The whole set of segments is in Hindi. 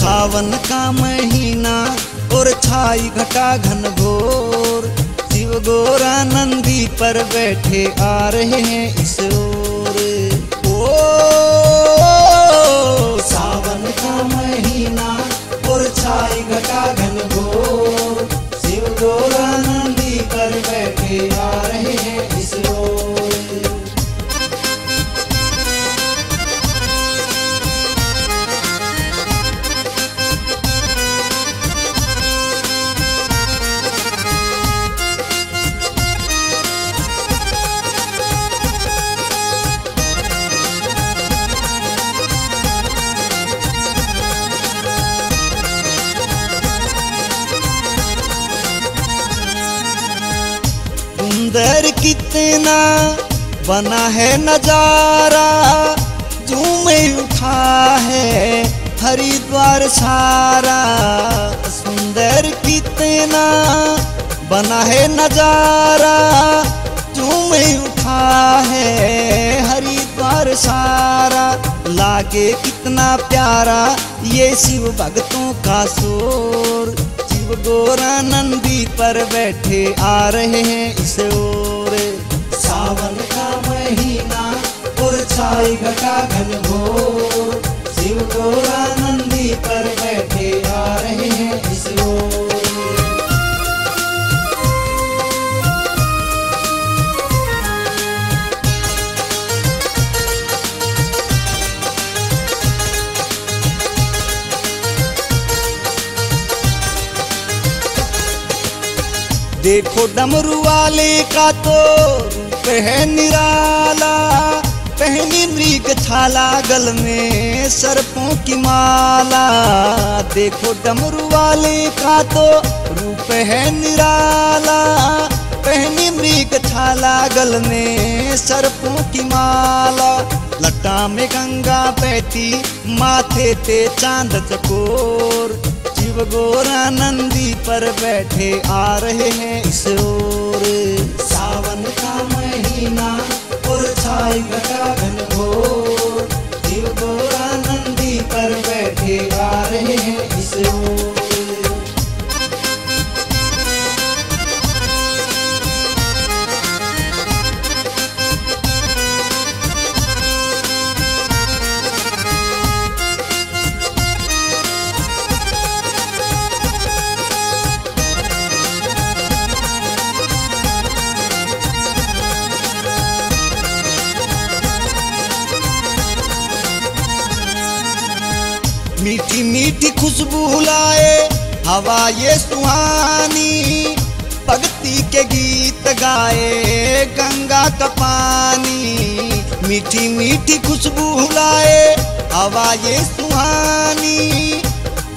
सावन का महीना और छाई घटा घन घोर, शिव गोरा नंदी पर बैठे आ रहे हैं इस ओर। ओ सावन का महीना और छाई घटा घन घोर, शिव गोरा नंदी पर बैठे आ रहे हैं इस ओर। सुंदर कितना बना है नजारा, झूमे उठा है हरिद्वार सारा। सुंदर कितना बना है नजारा, झूमे उठा है हरिद्वार सारा। लागे कितना प्यारा ये शिव भक्तों का शोर, गोरा नंदी पर बैठे आ रहे हैं इस ओर। सावन का महीना और छाई घटा घन घोर, शिव गोरा नंदी पर बैठे आ रहे हैं इस ओर। देखो डमरू वाले का तो रूप है निराला, पहनी मृग छाला गल में सर्पों की माला। देखो डमरू वाले का तो रूप है निराला, पहनी मृग छाला गल में सर्पों की माला। लटा में गंगा बहती माथे पे चांद चकोर, शिव गोरा नंदी पर बैठे आ रहे हैं इस ओर। सावन का महीना और छाई घटा घन घोर, शिव गोरा नंदी पर बैठे आ रहे हैं इस ओर। मीठी मीठी खुशबू लाए हवा ये सुहानी, भक्ति के गीत गाए गंगा का पानी। मीठी मीठी खुशबू लाए हवा ये सुहानी,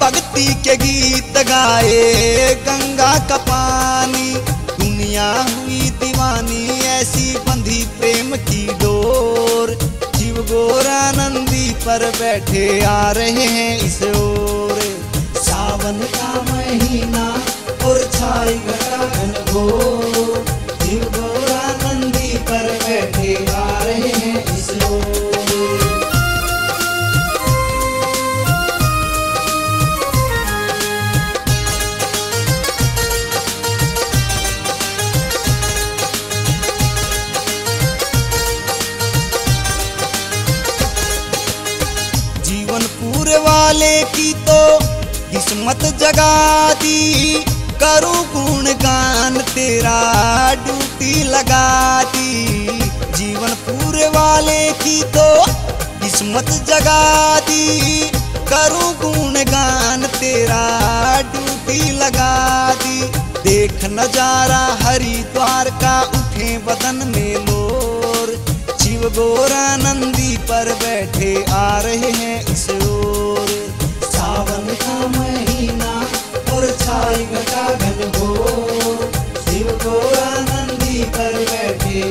भक्ति के गीत गाए गंगा का पानी। दुनिया हुई दीवानी ऐसी बंधी प्रेम की डोर, शिव गोरा नंदी पर बैठे आ रहे हैं इस ओर। सावन का महीना और छाई घटा घन घोर, शिव गोरा नंदी पर बैठे आ रहे हैं इस ओर। वाले की तो किस्मत जगा दी, करूं गुणगान तेरा ड्यूटी लगा दी। जीवन पूरे वाले की तो किस्मत जगा दी, करूं गुणगान तेरा ड्यूटी लगा दी। देख नजारा हरिद्वार का उठे बदन में लोर, शिव गोरा नंदी पर बैठे आ रहे हैं इस ओर। सावन का महीना आई घटाघन हो, शिव को आनंदी कर बैठे